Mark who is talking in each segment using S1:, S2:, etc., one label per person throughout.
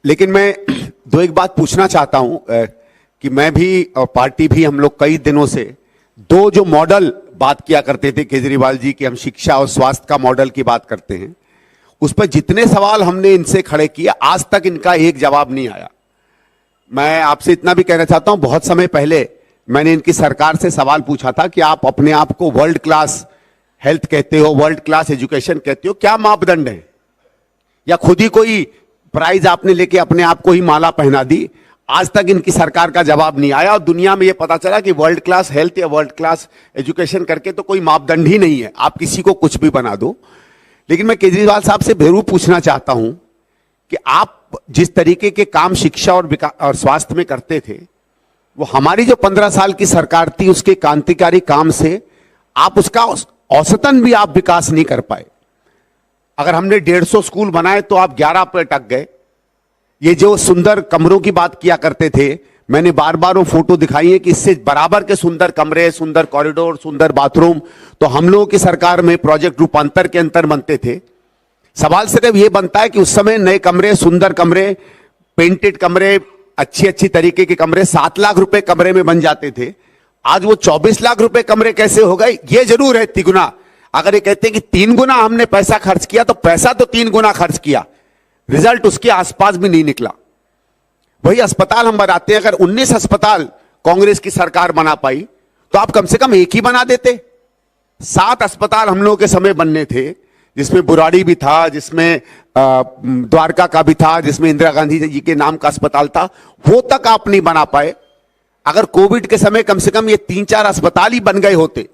S1: लेकिन मैं दो एक बात पूछना चाहता हूं कि मैं भी और पार्टी भी, हम लोग कई दिनों से दो जो मॉडल बात किया करते थे केजरीवाल जी की, हम शिक्षा और स्वास्थ्य का मॉडल की बात करते हैं, उस पर जितने सवाल हमने इनसे खड़े किए आज तक इनका एक जवाब नहीं आया। मैं आपसे इतना भी कहना चाहता हूं, बहुत समय पहले मैंने इनकी सरकार से सवाल पूछा था कि आप अपने आप को वर्ल्ड क्लास हेल्थ कहते हो, वर्ल्ड क्लास एजुकेशन कहते हो, क्या मापदंड है? या खुद ही कोई प्राइज आपने लेके अपने आप को ही माला पहना दी? आज तक इनकी सरकार का जवाब नहीं आया और दुनिया में यह पता चला कि वर्ल्ड क्लास हेल्थ या वर्ल्ड क्लास एजुकेशन करके तो कोई मापदंड ही नहीं है, आप किसी को कुछ भी बना दो। लेकिन मैं केजरीवाल साहब से जरूर पूछना चाहता हूं कि आप जिस तरीके के काम शिक्षा और स्वास्थ्य में करते थे, वो हमारी जो 15 साल की सरकार थी उसके क्रांतिकारी काम से आप उसका औसतन भी आप विकास नहीं कर पाए। अगर हमने 150 स्कूल बनाए तो आप 11 पे अटक गए। ये जो सुंदर कमरों की बात किया करते थे, मैंने बार बार वो फोटो दिखाई है कि इससे बराबर के सुंदर कमरे, सुंदर कॉरिडोर, सुंदर बाथरूम तो हम लोगों की सरकार में प्रोजेक्ट रूपांतर के अंतर बनते थे। सवाल सिर्फ ये बनता है कि उस समय नए कमरे, सुंदर कमरे, पेंटेड कमरे, अच्छी अच्छी तरीके के कमरे 7 लाख रुपए कमरे में बन जाते थे। आज वो 24 लाख रुपए कमरे कैसे हो गए? ये जरूर है 3 गुना। अगर ये कहते हैं कि 3 गुना हमने पैसा खर्च किया, तो पैसा तो 3 गुना खर्च किया, रिजल्ट उसके आसपास भी नहीं निकला। वही अस्पताल हम बनाते हैं, अगर 19 अस्पताल कांग्रेस की सरकार बना पाई तो आप कम से कम एक ही बना देते। 7 अस्पताल हम लोगों के समय बनने थे, जिसमें बुराड़ी भी था, जिसमें द्वारका का भी था, जिसमें इंदिरा गांधी जी के नाम का अस्पताल था, वो तक आप नहीं बना पाए। अगर कोविड के समय कम से कम ये 3-4 अस्पताल ही बन गए होते,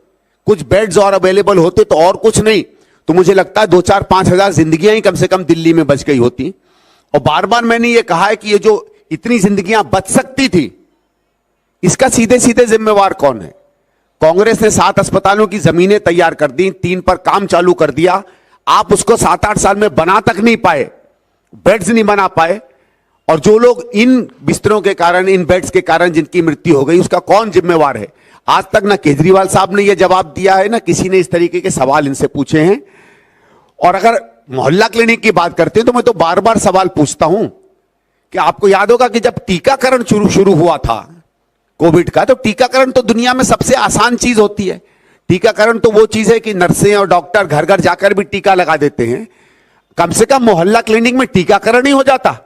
S1: कुछ बेड्स और अवेलेबल होते, तो और कुछ नहीं तो मुझे लगता है 2-4-5 हजार जिंदगियां ही कम से कम दिल्ली में बच गई होती। और बार बार मैंने ये कहा है कि ये जो इतनी जिंदगियां बच सकती थी, इसका सीधे सीधे जिम्मेवार कौन है? कांग्रेस ने 7 अस्पतालों की जमीनें तैयार कर दी, 3 पर काम चालू कर दिया, आप उसको 7-8 साल में बना तक नहीं पाए, बेड्स नहीं बना पाए। और जो लोग इन बिस्तरों के कारण, इन बेड्स के कारण जिनकी मृत्यु हो गई, उसका कौन जिम्मेवार है? आज तक ना केजरीवाल साहब ने यह जवाब दिया है, ना किसी ने इस तरीके के सवाल इनसे पूछे हैं। और अगर मोहल्ला क्लिनिक की बात करते हैं तो मैं तो बार बार सवाल पूछता हूं कि आपको याद होगा कि जब टीकाकरण शुरू हुआ था कोविड का, तो टीकाकरण तो दुनिया में सबसे आसान चीज होती है। टीकाकरण तो वो चीज है कि नर्सें और डॉक्टर घर घर जाकर भी टीका लगा देते हैं। कम से कम मोहल्ला क्लिनिक में टीकाकरण ही हो जाता।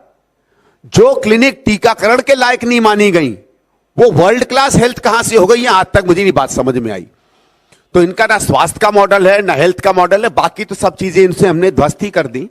S1: जो क्लिनिक टीकाकरण के लायक नहीं मानी गई, वो वर्ल्ड क्लास हेल्थ कहां से हो गई है, आज तक मुझे नहीं बात समझ में आई। तो इनका ना स्वास्थ्य का मॉडल है, ना हेल्थ का मॉडल है, बाकी तो सब चीजें इनसे हमने ध्वस्त ही कर दी।